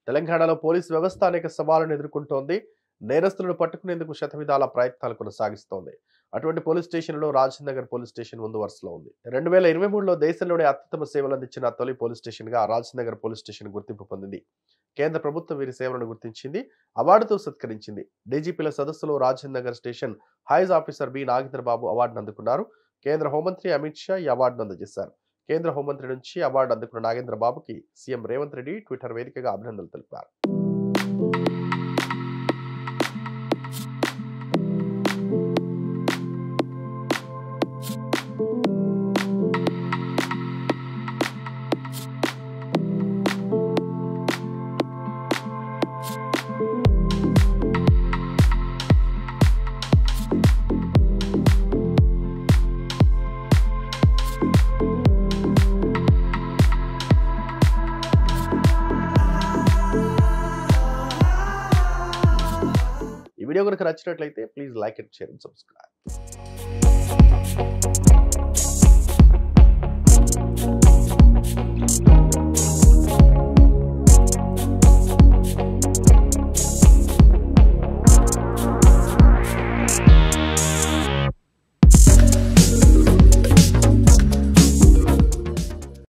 తెలంగాణలో పోలీసు వ్యవస్థ అనేక సవాళ్లను ఎదుర్కొంటోంది. నేరస్తులను పట్టుకునేందుకు శతవిధాల ప్రయత్నాలు కొనసాగిస్తోంది. అటువంటి పోలీస్ స్టేషన్లో రాజేంద్ర నగర్ పోలీస్ స్టేషన్ ముందు వరుసలో ఉంది. 2023లో దేశంలోనే అత్యుత్తమ సేవలు అందించిన తొలి పోలీస్ స్టేషన్గా రాజేంద్ర నగర్ పోలీస్ స్టేషన్ గుర్తింపు పొందింది. కేంద్ర ప్రభుత్వం వీరి సేవలను గుర్తించింది, అవార్డుతో సత్కరించింది. డీజీపీల సదస్సులో Rajendra Nagar station house officer B Nagendrababu అవార్డును అందుకున్నారు. కేంద్ర హోంమంత్రి అమిత్ షా ఈ అవార్డును అందజేశారు. కేంద్ర హోంమంత్రి నుంచి అవార్డు అందుకున్న నాగేంద్రబాబుకి సీఎం రేవంత్ రెడ్డి ట్విట్టర్ వేదికగా అభినందనలు తెలిపారు. ఈ వీడియో కనుక నచ్చినట్లయితే please like and share and subscribe.